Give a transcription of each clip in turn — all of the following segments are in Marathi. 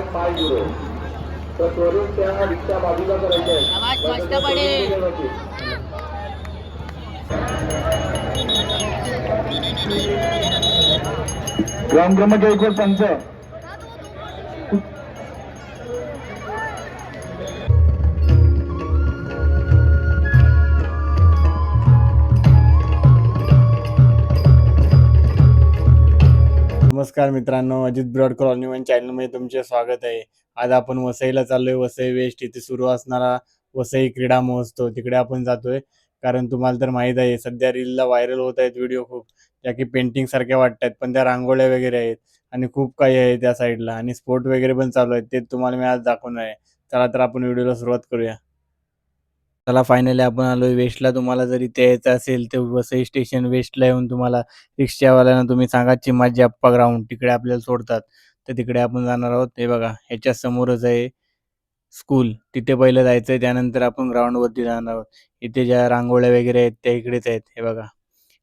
550. तर त्वरित त्या रिक्षा बाजूला करायच्या आहेत. आवाज मस्त पडेल. ग्रामक्रमांक 1 वर पंच. नमस्कार मित्रांनो, अजित ब्रॉड कॉलनी वन चॅनलमध्ये तुमचे स्वागत आहे. आज आपण वसईला चाललोय. वसई वेस्ट इथे सुरू असणारा वसई क्रीडा महोत्सव तिकडे आपण जातोय. कारण तुम्हाला तर माहीत आहे, सध्या रीलला व्हायरल होत आहेत व्हिडिओ खूप, त्या की पेंटिंग सारख्या वाटतात, पण त्या रांगोळ्या वगैरे आहेत आणि खूप काही आहे त्या साईडला, आणि स्पोर्ट वगैरे पण चालू आहेत. ते तुम्हाला मी आज दाखवणार आहे. चला तर आपण व्हिडिओला सुरुवात करूया. चला, फायनली आपण आलोय वेस्टला. तुम्हाला जर इथे यायचं असेल तर वसई स्टेशन वेस्टला येऊन तुम्हाला रिक्षावाल्यांना तुम्ही सांगा चिमाजी अप्पा ग्राउंड, तिकडे आपल्याला सोडतात. तर तिकडे आपण जाणार आहोत. हे बघा, ह्याच्या समोरच आहे स्कूल, तिथे पहिलं जायचं आहे, त्यानंतर आपण ग्राउंडवरती जाणार आहोत. इथे ज्या रांगोळ्या वगैरे आहेत त्या इकडेच आहेत. हे बघा,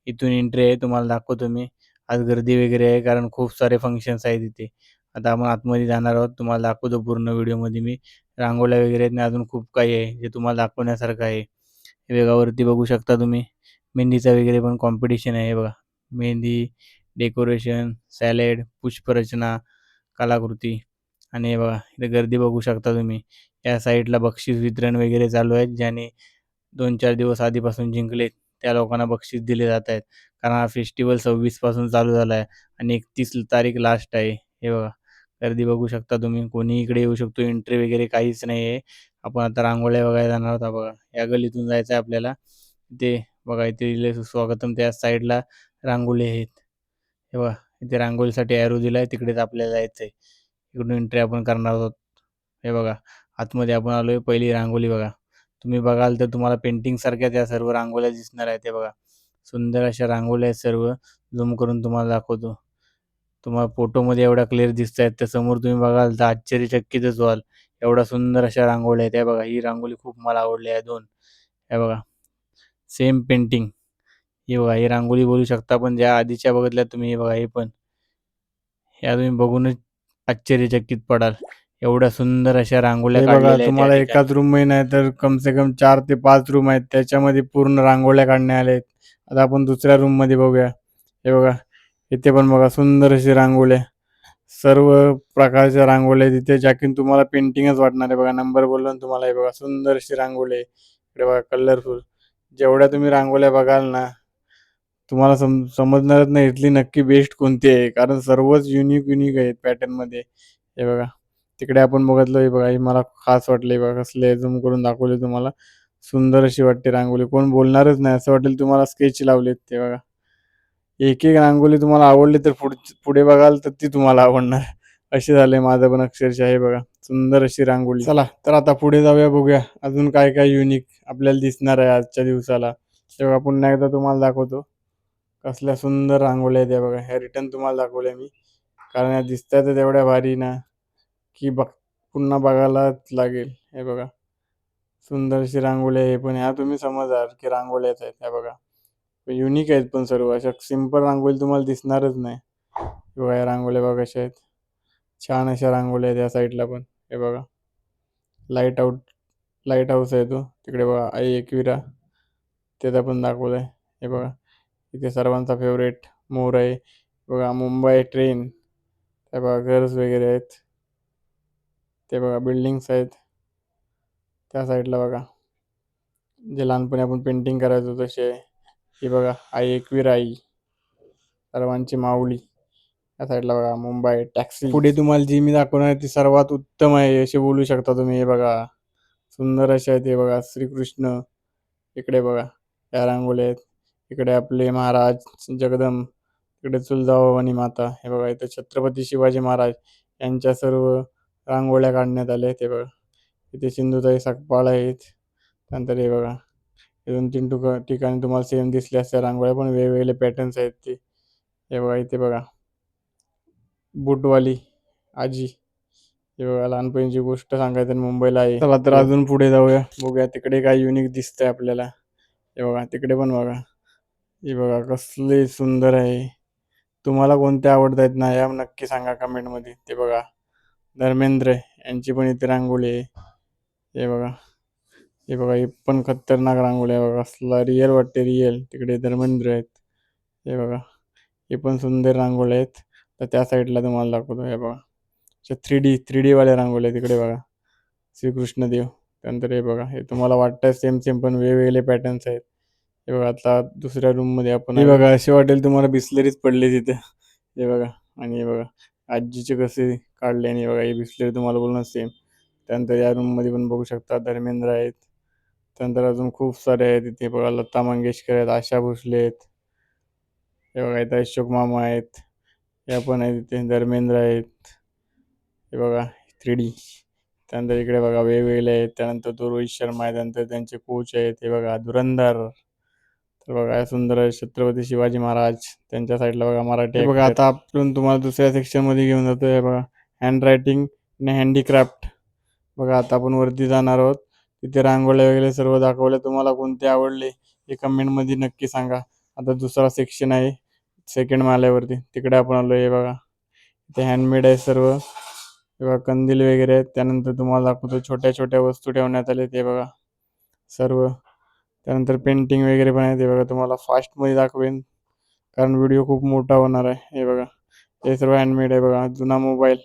इथून एंट्री आहे, तुम्हाला दाखवतो मी. आज गर्दी वगैरे आहे कारण खूप सारे फंक्शन्स आहेत इथे. आता आपण आतमध्ये जाणार आहोत, तुम्हाला दाखवतो पूर्ण व्हिडिओमध्ये मी. रांगोळ्या वगैरे आहेत आणि अजून खूप काही आहे जे तुम्हाला दाखवण्यासारखं आहे. हे बघा, वरती बघू शकता तुम्ही, मेहंदीचा वगैरे पण कॉम्पिटिशन आहे. हे बघा, मेहंदी, डेकोरेशन, सॅलेड, पुष्परचना, कलाकृती. आणि हे बघा, इथे गर्दी बघू शकता तुम्ही. या साईडला बक्षीस वितरण वगैरे चालू आहे. ज्याने 2-4 दिवस आधीपासून जिंकले त्या लोकांना बक्षीस दिले जात आहेत. कारण हा फेस्टिवल 26 पासून चालू झाला आहे आणि 31 तारीख लास्ट आहे. हे बघा, गर्दी बघू शकता तुम्ही. कोणी इकडे येऊ शकतो, एंट्री वगैरे काहीच नाही आहे. आपण आता रांगोळ्या बघायला जाणार आहोत. बघा, या गलीतून जायचं आहे आपल्याला. इथे बघा, इथे लिहिलंय सुस्वागतम. त्या साईडला रांगोळी आहेत. हे बघा, इथे रांगोळीसाठी ॲरो दिला आहे, तिकडेच आपल्याला जायचं आहे. इकडून एंट्री आपण करणार आहोत. हे बघा, आतमध्ये आपण आलोय. पहिली रांगोळी बघा, तुम्ही बघाल तर तुम्हाला पेंटिंग सारख्या त्या सर्व रांगोळ्या दिसणार आहेत. हे बघा, सुंदर अशा रांगोळ्या आहेत सर्व. झूम करून तुम्हाला दाखवतो. तुम्हाला फोटोमध्ये एवढ्या क्लिअर दिसत आहेत, त्या समोर तुम्ही बघाल तर आश्चर्यचकितच व्हाल. एवढा सुंदर अशा रांगोळ्या आहेत. हे बघा, ही रांगोळी खूप मला आवडली आहे. 2 हे बघा, सेम पेंटिंग. हे बघा, ही रांगोळी बोलू शकता, पण ज्या आधीच्या बघितल्या तुम्ही, हे बघा, हे पण, ह्या तुम्ही बघूनच आश्चर्यचकित पडाल. एवढ्या सुंदर अशा रांगोळ्या हे बघा, काढलेल्या आहेत त्या तुम्हाला ठिकाणी. एकाच रूम मध्ये नाही तर कम से कम 4 ते 5 रूम आहेत, त्याच्यामध्ये पूर्ण रांगोळ्या काढण्यात आल्या आहेत. आता आपण दुसऱ्या रूम मध्ये बघूया. हे बघा, इथे पण बघा सुंदर अशी रांगोळ्या, सर्व प्रकारच्या रांगोळ्या तिथे, ज्यातून तुम्हाला पेंटिंगच वाटणार आहे. बघा, नंबर बोललो ना तुम्हाला. हे बघा, सुंदर अशी रांगोळी आहे. इकडे बघा, कलरफुल. जेवढ्या तुम्ही रांगोळ्या बघाल ना, तुम्हाला समजणारच नाही इथली नक्की बेस्ट कोणती आहे, कारण सर्वच युनिक युनिक आहेत पॅटर्नमध्ये. हे बघा, तिकडे आपण बघितलं. हे बघा, हे मला खास वाटले. बघा, कसले झूम करून दाखवले तुम्हाला. सुंदर अशी वाटते रांगोळी, कोण बोलणारच नाही असं वाटेल तुम्हाला स्केच लावलेत ते. बघा, एक एक रांगोळी तुम्हाला आवडली तर पुढे बघाल तर ती तुम्हाला आवडणार. असे झाले माझं पण अक्षरशः. हे बघा, सुंदर अशी रांगोळी. चला तर आता पुढे जाऊया, बघूया अजून काय काय युनिक आपल्याला दिसणार आहे आजच्या दिवसाला. तेव्हा पुन्हा एकदा तुम्हाला दाखवतो कसल्या सुंदर रांगोळ्या आहेत. बघा, ह्या रिटर्न तुम्हाला दाखवल्या मी, कारण या दिसतात तेवढ्या भारी ना की पुन्हा बघायलाच लागेल. हे बघा, सुंदर अशी रांगोळी आहे. हे पण ह्या तुम्ही समजाल की रांगोळ्याच आहेत. ह्या बघा, युनिक आहेत पण सर्व. अशा सिंपल रांगोळी तुम्हाला दिसणारच नाही. हे बघा, या रांगोळ्या बघा कशा आहेत, छान अशा रांगोळ्या आहेत या साईडला पण. हे बघा, लाईट हाऊस आहे तो तिकडे. बघा, आई एकविरा त्याचा पण दाखवलाय. हे बघा, इथे सर्वांचा फेवरेट मोर आहे. बघा, मुंबई ट्रेन. हे बघा, घर्स वगैरे आहेत. ते बघा, बिल्डिंग्स आहेत त्या साईडला. बघा, जे लहानपणी आपण पेंटिंग करायचो तसे. हे बघा, आई एकवीर आई, सर्वांची माऊली. त्या साईडला बघा, मुंबई टॅक्सी. पुढे तुम्हाला जी मी दाखवणार आहे ती सर्वात उत्तम आहे असे बोलू शकता तुम्ही. हे बघा, सुंदर असे आहेत. हे बघा, श्रीकृष्ण. इकडे बघा, या रांगोळ्या आहेत. इकडे आपले महाराज जगदंब, इकडे तुळजाभवानी माता. हे बघा, इथे छत्रपती शिवाजी महाराज यांच्या सर्व रांगोळ्या काढण्यात आल्या आहेत. हे बघा, इथे सिंधुताई सकपाळ आहेत. त्यानंतर हे बघा, 2-3 ठिकाणी तुम्हाला सेम दिसल्या असत्या रांगोळ्या, पण वेगवेगळे पॅटर्न्स आहेत ते. हे बघा, इथे बघा, बुटवाली आजी. हे बघा, लहानपणीची गोष्ट सांगायचं आणि मुंबईला आहे. चला तर अजून पुढे जाऊया, बघूया तिकडे काय युनिक दिसतंय आपल्याला. हे बघा, तिकडे पण बघा. हे बघा, कसले सुंदर आहे. तुम्हाला कोणते आवडत आहेत ना, या नक्की सांगा कमेंटमध्ये. ते बघा, धर्मेंद्र यांची पण इथे रांगोळी आहे. हे बघा, हे बघा, ही पण खतरनाक रांगोळी आहे बघा, असला रिअल वाटते, रिअल. तिकडे धर्मेंद्र आहेत. हे बघा, हे पण सुंदर रांगोळी आहेत. तर त्या साईडला तुम्हाला दाखवतो. हे बघा, 3D वाले रांगोळी आहे तिकडे बघा, श्रीकृष्ण देव. त्यानंतर हे बघा, हे तुम्हाला वाटतं सेम सेम पण वेगवेगळे पॅटर्न्स आहेत. हे बघा, आता दुसऱ्या रूम मध्ये आपण, हे बघा, असे वाटेल तुम्हाला बिस्लरीच पडले तिथे. हे बघा, आणि हे बघा आजीचे कसे काढले, आणि हे बघा, हे बिस्लरी तुम्हाला बोलणं सेम. त्यानंतर या रूम मध्ये पण बघू शकता धर्मेंद्र आहेत. त्यानंतर अजून खूप सारे आहेत इथे बघा, लता मंगेशकर आहेत, आशा भोसले आहेत. हे बघा, इथे अशोक मामा आहेत. या पण आहेत इथे, धर्मेंद्र आहेत. हे बघा 3D. त्यानंतर इकडे बघा वेगवेगळे आहेत. त्यानंतर तो रोहित शर्मा आहे, त्यानंतर त्यांचे कोच आहेत. हे बघा धुरंधर. तर बघा सुंदर आहे छत्रपती शिवाजी महाराज. त्यांच्या साईडला बघा मराठी. बघा, आता आपण तुम्हाला दुसऱ्या सेक्शन मध्ये घेऊन जातो. हे बघा, हँड रायटिंग आणि हँडीक्राफ्ट. बघा, आता आपण वरती जाणार आहोत. तिथे रांगोळ्या वगैरे सर्व दाखवल्या. तुम्हाला कोणते आवडले हे कमेंट मध्ये नक्की सांगा. आता दुसरा सेक्शन आहे सेकंड माल्यावरती, तिकडे आपण आलो. हे बघा, ते हँडमेड आहे सर्व. हे बघा, कंदील वगैरे आहेत. त्यानंतर तुम्हाला दाखवतो छोट्या छोट्या वस्तू ठेवण्यात आले. ते बघा सर्व. त्यानंतर पेंटिंग वगैरे पण आहे. ते बघा, तुम्हाला फास्टमध्ये दाखवेन कारण व्हिडिओ खूप मोठा होणार आहे. हे बघा, हे सर्व हँडमेड आहे. बघा, जुना मोबाईल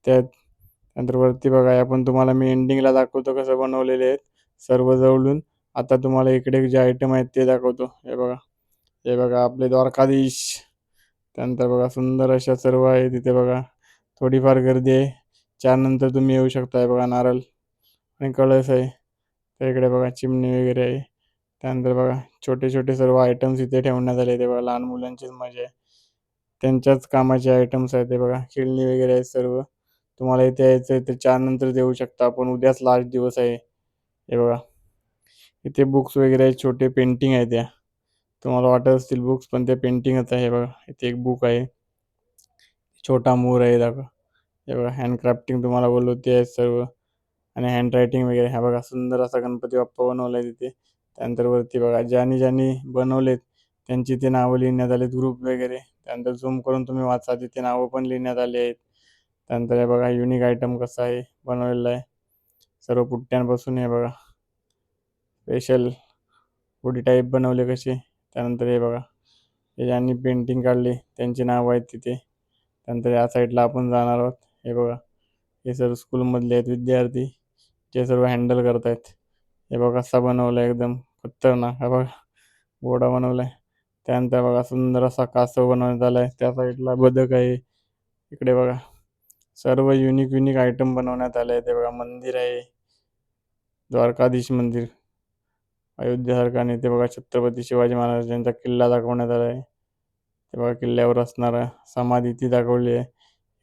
त्यात. त्यानंतर वरती बघा, आपण तुम्हाला मी एंडिंगला दाखवतो कसं बनवलेले आहेत सर्व जवळून. आता तुम्हाला इकडे जे आयटम आहेत ते दाखवतो. हे बघा, हे बघा आपले द्वारकाधीश. त्यानंतर बघा सुंदर अशा सर्व आहे तिथे बघा. थोडीफार गर्दी आहे. 4 नंतर तुम्ही येऊ शकता. हे बघा, नारळ आणि कळस आहे. त्या इकडे बघा चिमणी वगैरे आहे. त्यानंतर बघा छोटे छोटे सर्व आयटम्स इथे ठेवण्यात आले. ते बघा लहान मुलांचीच मजा आहे, त्यांच्याच कामाचे आयटम्स आहेत. ते बघा खेळणी वगैरे आहेत सर्व. तुम्हाला इथे यायचं आहे तर 4 नंतर देऊ शकता आपण, उद्याच लास्ट दिवस आहे. हे बघा, इथे बुक्स वगैरे आहेत, छोटे पेंटिंग आहे. त्या तुम्हाला वाटत असतील बुक्स, पण ते पेंटिंगच आहे. हे बघा, इथे एक बुक आहे, छोटा मोर आहे दाखवा. हे बघा, हँडक्राफ्टिंग तुम्हाला बोललो ते आहे सर्व. आणि हँड रायटिंग वगैरे. हा बघा सुंदर असा गणपती बाप्पा बनवलाय तिथे. त्यानंतर वरती बघा ज्यांनी ज्यांनी बनवलेत त्यांची ते नावं लिहिण्यात आलेत, ग्रुप वगैरे. त्यानंतर झूम करून तुम्ही वाचा, तिथे नावं पण लिहिण्यात आले आहेत. त्यानंतर हे बघा युनिक आयटम कसा आहे बनवलेला आहे सर्व पुट्ट्यांपासून. हे बघा स्पेशल हुडी टाईप बनवले कसे. त्यानंतर हे बघा, हे ज्यांनी पेंटिंग काढली त्यांची नावं आहेत तिथे. त्यानंतर या साईडला आपण जाणार आहोत. हे बघा, हे सर्व स्कूलमधले आहेत विद्यार्थी, जे सर्व हँडल करत आहेत. हे बघा कसा बनवला एकदम खतरनाक. हा बघा घोडा बनवलाय. त्यानंतर बघा सुंदर असा कासव बनवण्यात आलाय. त्या साईडला बदक आहे. इकडे बघा सर्व युनिक युनिक आयटम बनवण्यात आले. ते बघा मंदिर आहे, द्वारकाधीश मंदिर अयोध्यासारखं. आणि ते बघा छत्रपती शिवाजी महाराजांचा किल्ला दाखवण्यात आला आहे. ते बघा किल्ल्यावर असणारा समाधी ती दाखवली आहे.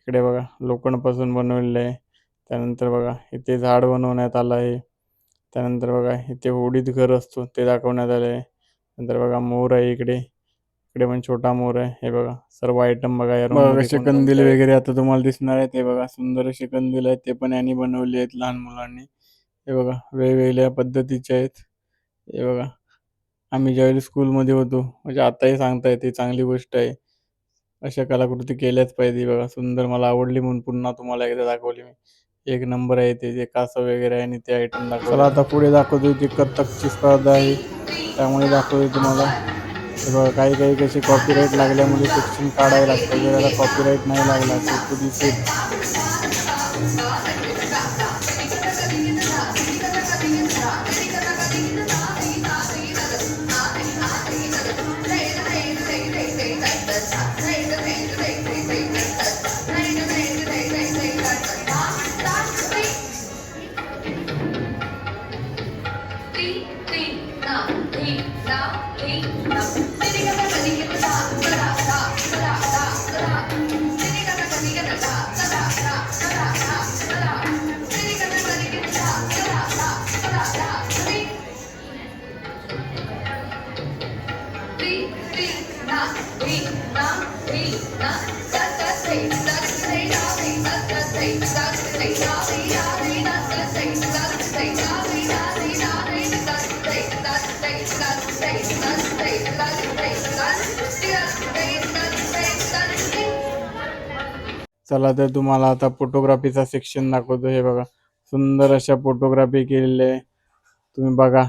इकडे बघा लोखंडापासून बनवलेलं आहे. त्यानंतर बघा इथे झाड बनवण्यात आलं आहे. त्यानंतर बघा इथे होडीत घर असतो ते दाखवण्यात आले आहे. नंतर बघा मोर आहे इकडे, इकडे पण छोटा मोर आहे. हे बघा सर्व आयटम बघा या रूम मध्ये. कंदील वगैरे आता तुम्हाला दिसणार आहेत. हे बघा सुंदर असे कंदील आहेत, ते पण यांनी बनवले आहेत लहान मुलांनी. हे बघा वेगवेगळ्या पद्धतीचे आहेत. हे बघा, आम्ही ज्यावेळी स्कूलमध्ये होतो, म्हणजे आताही सांगता येते चांगली गोष्ट आहे, अशा कलाकृती केल्याच पाहिजे. बघा सुंदर, मला आवडली म्हणून पुन्हा तुम्हाला एकदा दाखवली मी. एक नंबर आहे ते, जे कासव वगैरे आहे आणि ते आयटम दाखवले. चला आता पुढे दाखवतो. ती कथ्थकची स्पर्धा आहे, त्यामुळे दाखवतो तुम्हाला. हे बघा काही काही कशी कॉपीराईट लागल्यामुळे सेक्शन काढायला लागतं. जर याला कॉपीराईट नाही लागला तर तो दिसेल. चला तर तुम्हाला आता फोटोग्राफीचा सेक्शन दाखवतो. हे बघा, सुंदर अशा फोटोग्राफी केलेली आहे. तुम्ही बघा,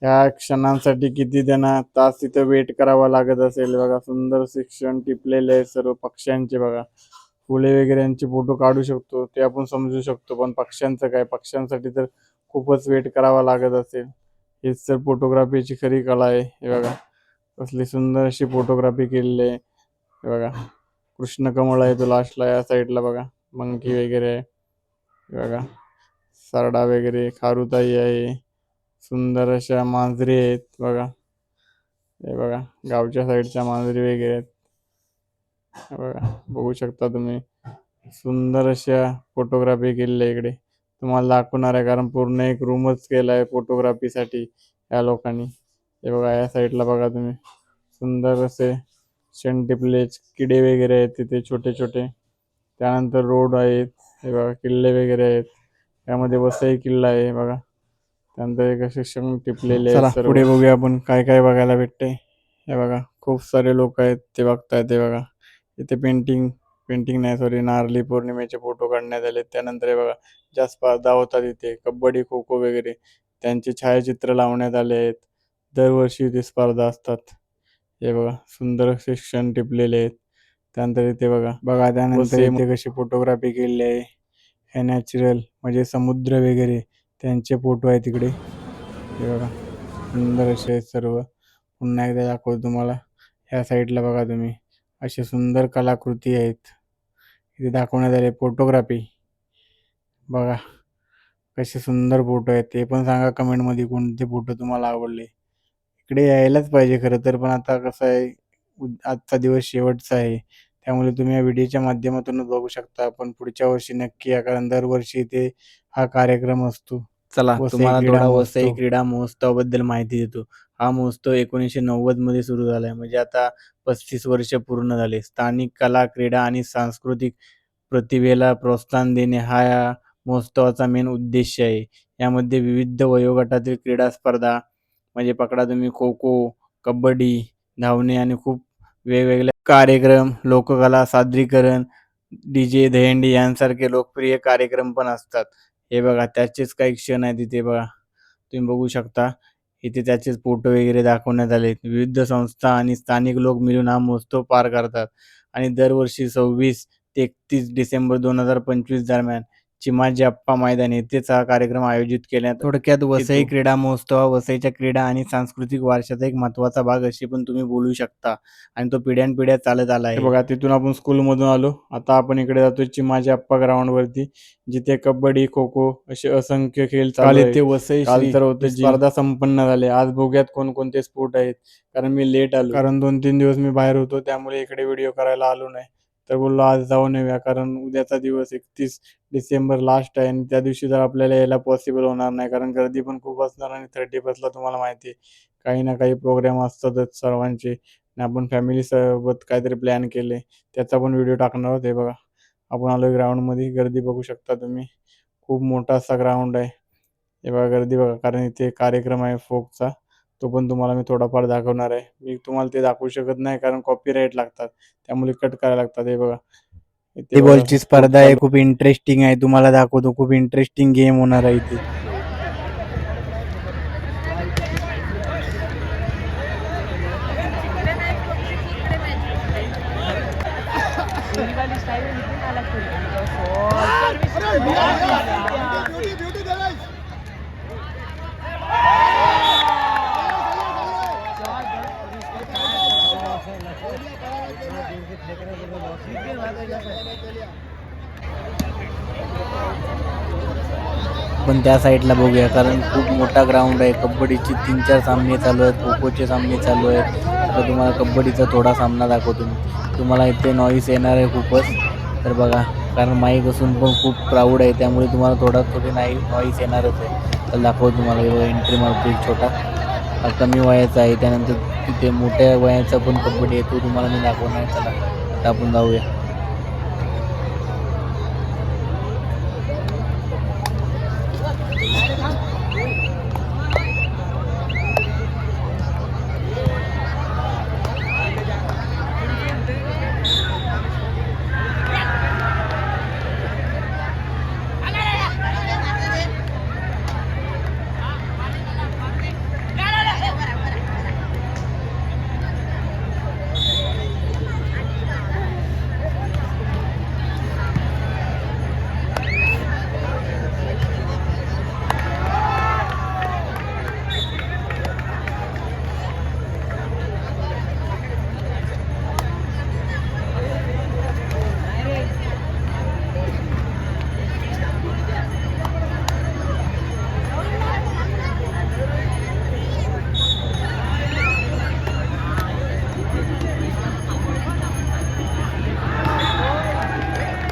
या क्षणांसाठी किती त्यांना तास तिथं वेट करावा लागत असेल. बघा, सुंदर सेक्शन टिपलेले आहे सर्व पक्ष्यांचे. बघा, फुले वगैरेंचे फोटो काढू शकतो ते आपण समजू शकतो, पण पक्ष्यांचं काय, पक्ष्यांसाठी तर खूपच वेट करावा लागत असेल. हेच तर फोटोग्राफीची खरी कला आहे. हे बघा, कसली सुंदर अशी फोटोग्राफी केलेली आहे. हे बघा, कृष्णकमळ आहे तो लास्टला, या साईडला बघा मंकी वगैरे आहे. हे बघा, सरडा वगैरे, खारुताई आहे, सुंदर अशा मांजरी आहेत. बघा, हे बघा, गावच्या साईडच्या मांजरी वगैरे आहेत. हे बघा, बघू शकता तुम्ही, सुंदर अशा फोटोग्राफी केलेली आहे. इकडे तुम्हाला दाखवणार आहे, कारण पूर्ण एक रूमच केला आहे फोटोग्राफीसाठी या लोकांनी. हे बघा, या साईडला बघा तुम्ही, सुंदर असे शेणटिपले किडे वगैरे आहेत तिथे छोटे छोटे. त्यानंतर रोड आहेत. हे बघा, किल्ले वगैरे आहेत. त्यामध्ये वसई किल्ला आहे. बघा, त्यानंतर एक असे शेण टिपलेले आहेत सर्व. पुढे बघूया आपण काय काय बघायला भेटते. हे बघा, खूप सारे लोक आहेत ते बघतायत. हे बघा, इथे पेंटिंग नाही, सॉरी, नारळी पौर्णिमेचे फोटो काढण्यात आले. त्यानंतर हे बघा, ज्या स्पर्धा होतात इथे कबड्डी, खो खो वगैरे, त्यांचे छायाचित्र लावण्यात आले आहेत. दरवर्षी इथे स्पर्धा असतात. हे बघा, सुंदर असे क्षण टिपलेले आहेत. त्यानंतर इथे बघा त्यानंतर इथे कशी फोटोग्राफी केलेली आहे. हे नॅचरल म्हणजे समुद्र वगैरे त्यांचे फोटो आहेत तिकडे. हे बघा, सुंदर असे आहेत सर्व. पुन्हा एकदा दाखवतो तुम्हाला. ह्या साईडला बघा तुम्ही, अशी सुंदर कलाकृती आहेत इथे दाखवण्यात आले. फोटोग्राफी बघा, कसे सुंदर फोटो आहेत. ते पण सांगा कमेंटमध्ये कोणते फोटो तुम्हाला आवडले. इकडे यायलाच पाहिजे खरं तर, पण आता कसं आहे, आजचा दिवस शेवटचा आहे, त्यामुळे तुम्ही या व्हिडिओच्या माध्यमातूनच बघू शकता. पण पुढच्या वर्षी नक्की या, कारण दरवर्षी इथे हा कार्यक्रम असतो. चला, तुम्हाला थोडा वसई क्रीडा महोत्सवाबद्दल माहिती देतो. हा महोत्सव 1990 मध्ये सुरू झालाय, म्हणजे आता 35 वर्ष पूर्ण झाले. स्थानिक कला, क्रीडा आणि सांस्कृतिक प्रतिभेला प्रोत्साहन देणे हा या महोत्सवाचा मेन उद्देश आहे. यामध्ये विविध वयोगटातील क्रीडा स्पर्धा, म्हणजे पकडा तुम्ही खो खो, कबड्डी, धावणे आणि खूप वेगवेगळे कार्यक्रम, लोककला सादरीकरण, डीजे, दहीहंडी यांसारखे लोकप्रिय कार्यक्रम पण असतात. हे बघा, त्याचेच काही क्षण आहेत तिथे. बघा, तुम्ही बघू शकता, इथे त्याचेच फोटो वगैरे दाखवण्यात आले. विविध संस्था आणि स्थानिक लोक मिळून हा महोत्सव पार करतात आणि दरवर्षी 26 ते 31 डिसेंबर 2025 दरम्यान चिमाजी अप्पा मैदान येथेच हा कार्यक्रम आयोजित केल्यात. थोडक्यात वसई क्रीडा महोत्सव हा वसईच्या क्रीडा आणि सांस्कृतिक वारशाचा एक महत्त्वाचा भाग अशी पण तुम्ही बोलू शकता, आणि तो पिढ्यानपिढ्या चालत आला आहे. बघा, तिथून आपण स्कूलमधून आलो, आता आपण इकडे जातोय चिमाजी अप्पा ग्राउंड वरती, जिथे कबड्डी, खो खो असे असंख्य खेळ चालू आहेत. वसई काल तर होते स्पर्धा संपन्न झाले. आज बघूयात कोणकोणते स्पोर्ट आहेत, कारण मी लेट आलो, कारण 2-3 दिवस मी बाहेर होतो, त्यामुळे इकडे व्हिडिओ करायला आलो नाही. तर बोललो आज जाऊन येऊया, कारण उद्याचा दिवस 31 डिसेंबर लास्ट आहे, आणि त्या दिवशी तर आपल्याला यायला पॉसिबल होणार नाही, कारण गर्दी पण खूप असणार. आणि 31ला तुम्हाला माहिती आहे, काही ना काही प्रोग्राम असतातच सर्वांचे. आणि आपण फॅमिली सोबत काहीतरी प्लॅन केले, त्याचा पण व्हिडिओ टाकणार आहोत. हे बघा, आपण आलोय ग्राउंडमध्ये. गर्दी बघू शकता तुम्ही, खूप मोठा असा ग्राउंड आहे. हे बघा, गर्दी बघा, कारण इथे कार्यक्रम आहे फोकचा, तो पण तुम्हाला मी थोडाफार दाखवणार आहे. मी तुम्हाला ते दाखवू शकत नाही, कारण कॉपीराईट लागतात, त्यामुळे कट करायला लागतात. हे बघा, व्हॉलीबॉलची स्पर्धा आहे, खूप इंटरेस्टिंग आहे. तुम्हाला दाखवतो, खूप इंटरेस्टिंग गेम होणार आहे इथे. पण त्या साईडला बघूया, कारण खूप मोठा ग्राउंड आहे. कबड्डीचे 3-4 सामने चालू आहेत, खो खोचे सामने चालू आहेत. आता तुम्हाला कबड्डीचा थोडा सामना दाखवतो मी. तुम्हाला इथे नॉईस येणार आहे खूपच, तर बघा, कारण माईक असून पण खूप क्राऊड आहे, त्यामुळे तुम्हाला थोडी नॉईस येणारच आहे. तर दाखवतो तुम्हाला. एंट्री मारतो एक छोटा, कमी वयाचा आहे. त्यानंतर तिथे मोठ्या वयाचा पण कबड्डी आहे, तो तुम्हाला मी दाखवणार. चला, आता आपण जाऊया.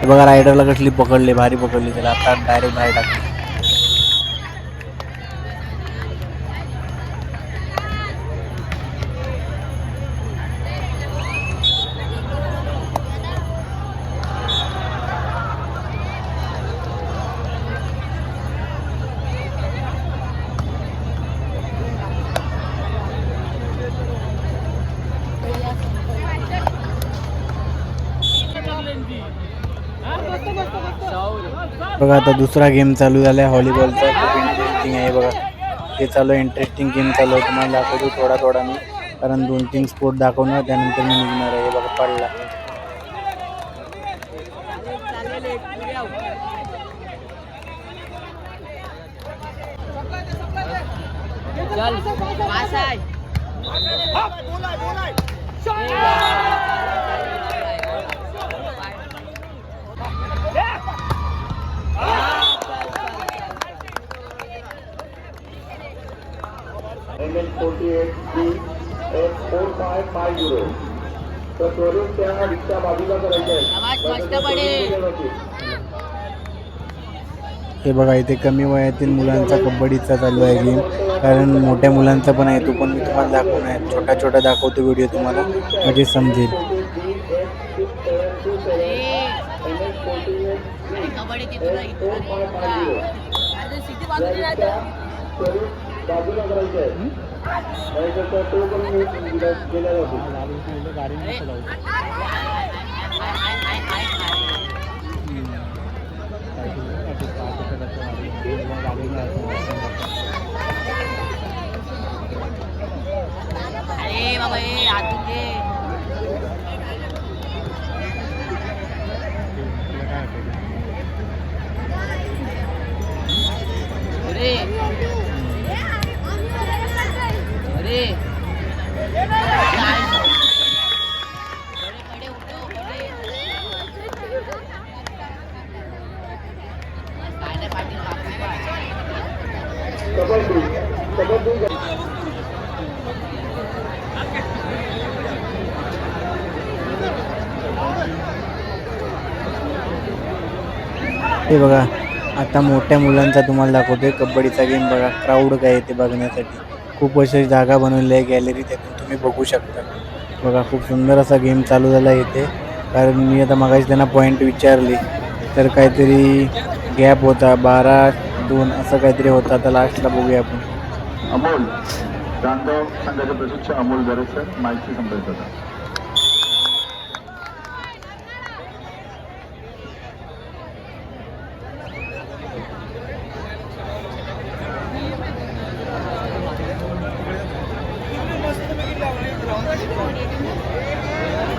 बघा रायडरला कसली पकडली, भारी पकडली त्याला, आता डायरेक्ट बाहेर टाकली. बघा आता दुसरा गेम चालू झाला आहे व्हॉलीबॉलचा. खूप इंटरेस्टिंग आहे बघा, हे चालू आहे, इंटरेस्टिंग गेम चालू आहे. तुम्हाला दाखवतो थोडा थोडा मी, कारण 2-3 स्पोर्ट दाखवणार, त्यानंतर मी निघणार आहे. हे बघा पडला. तर त्वरित त्या रिक्षा बाजूला करायच्या. हे बघा इथे कमी वयातील मुलांचा कबड्डीचा चालू आहे गेम, कारण मोठ्या मुलांचा पण आहे, तो पण मी तुम्हाला दाखवणार आहे. छोटा छोटा दाखवतो व्हिडिओ, तुम्हाला म्हणजे समजेल. बाजूला करायचं आहे. तो पण गेला जातो. अरे बाबा हे आतून दे. अरे अरे बड़े उठो बड़े काय पाटील हे बघा आता मोठ्या मुलांचा तुम्हाला दाखवतोय कबड्डीचा गेम. बघा क्राऊड काय येते बघण्यासाठी, खूप अशी जागा बनवली आहे गॅलरी, त्यातून तुम्ही बघू शकता. बघा खूप सुंदर असा गेम चालू झाला इथे, कारण मी आता मगाशी त्यांना पॉईंट विचारली तर काहीतरी गॅप होता, 12-2 असं काहीतरी होता. आता लास्टला बघूया आपण. अमोल चांदव संघाचे प्रशिक्षक अमोल दरेकर माहिती संपर्क होता.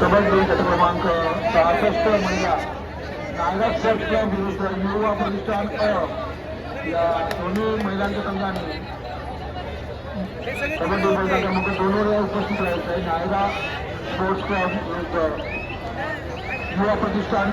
कबड्डी गट क्रमांक 66 महिला नागा स्पोर्ट्स क्लब विरुद्ध युवा प्रतिष्ठान या दोन्ही महिलांच्या संघाने कबड्डी मैदान क्रमांक 2 वर उपस्थित राहायचं आहे. नायगा स्पोर्ट्स क्लब विरुद्ध युवा प्रतिष्ठान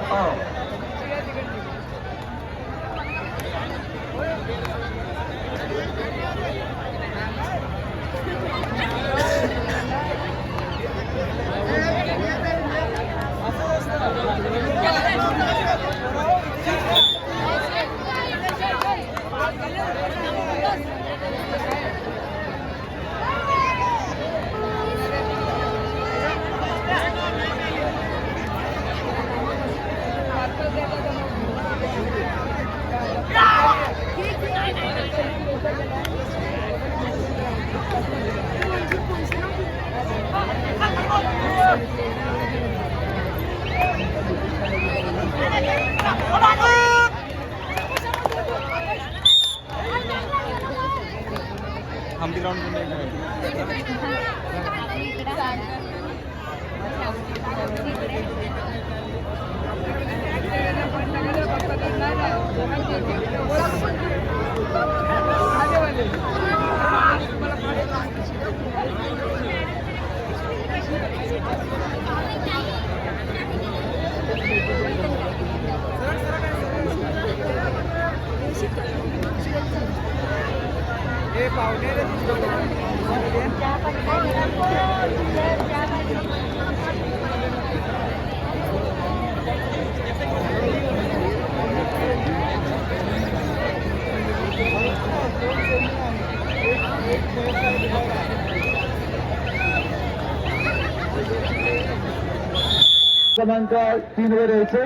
क्रमांक 3 वर यायचे.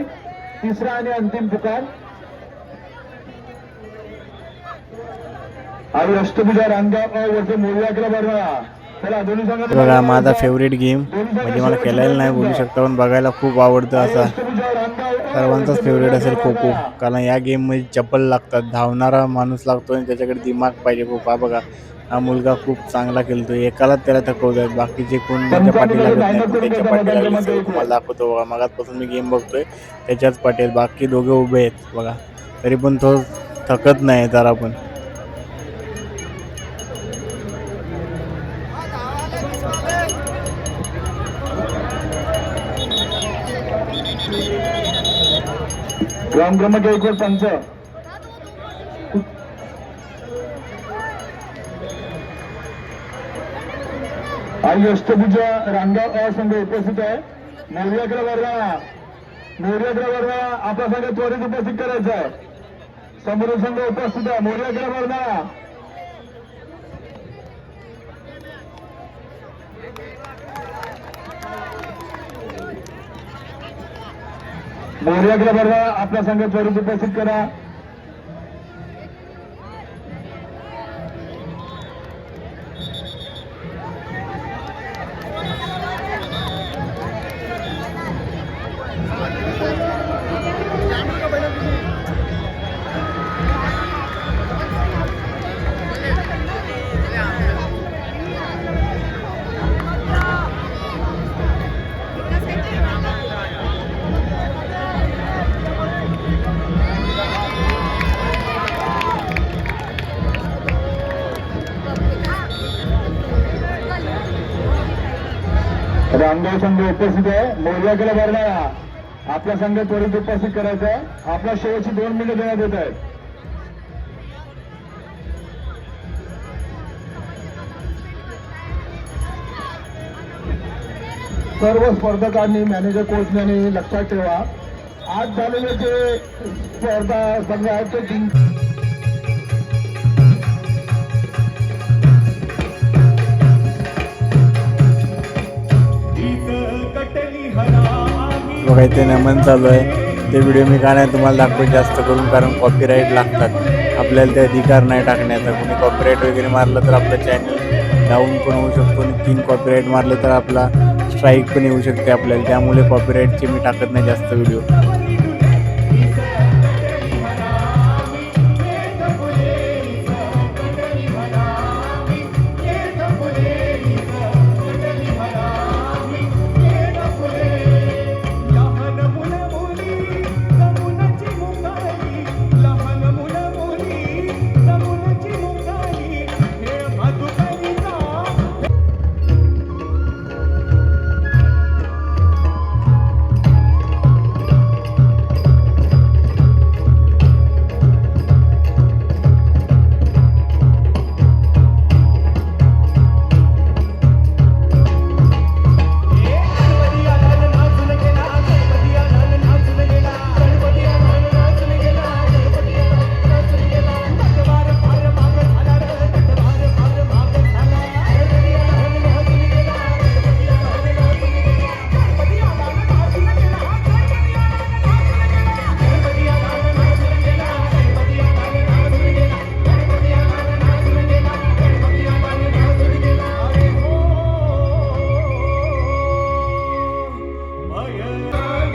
तिसरा आणि अंतिम पुकार. आणि अष्टभुजा रांगाव वरचे मोर्या क्लब बरनाळा. चला दोन्ही संघात बघा माझा फेवरेट गेम म्हणजे मला खेळायला नाही बोलू शकता पण बघायला खूप आवडतं असा सर्वांचाच फेवरेट असेल खो खो. कारण या गेम मध्ये चप्पल लागतात, धावणारा माणूस लागतो आणि त्याच्याकडे दिमाग पाहिजे खूप. हा बघा हा मुलगा खूप चांगला खेळतोय, एकालाच त्याला थकवत आहेत, बाकीचे कोण त्याच्या पाठी लागत नाही पण त्याच्या पाठी लागले सगळं तुम्हाला दाखवतो. बघा मगाचपासून मी गेम बघतोय त्याच्याच पाठी आहेत, बाकी दोघे उभे आहेत बघा, तरी पण तो थकत नाही जरा पण. ग्राम क्रमांक 1 वर पंच. आणि अष्टभुजा रांगाव संघ उपस्थित आहे. मोर्याकडे वर्णा आपला संघ त्वरित उपस्थित करायचा आहे. समोर संघ उपस्थित आहे. मोर्याकडे वर्णा आपला संघ त्वरित उपस्थित करा. रामदेव संघ उपस्थित आहे. मोर्याकडे भरणारा आपला संघ त्वरित उपस्थित करायचा आहे. आपला शेवटची 2 मिनिटं देण्यात येत आहेत. सर्व स्पर्धकांनी मॅनेजर कोचने लक्षात ठेवा, आज झालेले जे स्पर्धा संघ आहेत ते बघा इथे नमन चालू आहे. ते व्हिडिओ मी का नाही तुम्हाला दाखवत जास्त करून, कारण कॉपीराईट लागतात आपल्याला, ते अधिकार नाही टाकण्याचा. कोणी कॉपीराईट वगैरे मारलं तर आपलं चॅनल डाऊन पण होऊ शकतो आणि 3 कॉपीराईट मारले तर आपला स्ट्राईक पण येऊ शकते आपल्याला. त्यामुळे कॉपीराईटचे मी टाकत नाही जास्त व्हिडिओ.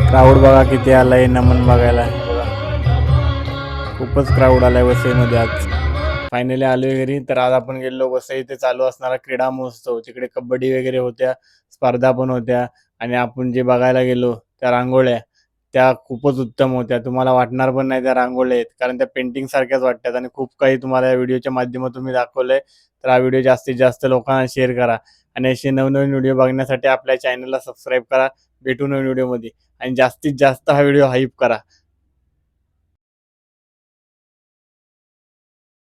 क्राऊड बघा किती आलाय नमन बघायला. खूपच क्राऊड आलाय वसईमध्ये आज. फायनली आलोय घरी. तर आज आपण गेलो वसई इथे चालू असणारा क्रीडा महोत्सव, तिकडे कबड्डी वगैरे होत्या, स्पर्धा पण होत्या आणि आपण जे बघायला गेलो त्या रांगोळ्या त्या खूपच उत्तम होत्या. तुम्हाला वाटणार पण नाही त्या रांगोळ्या आहेत, कारण त्या पेंटिंग सारख्याच वाटतात आणि खूप काही तुम्हाला या व्हिडिओच्या माध्यमातून मी दाखवलंय. तर हा व्हिडिओ जास्तीत जास्त लोकांना शेअर करा आणि असे नवनवीन व्हिडिओ बघण्यासाठी आपल्या चॅनलला सबस्क्राईब करा. भेटू नवीन व्हिडिओमध्ये आणि जास्तीत जास्त हा व्हिडिओ हाईप करा.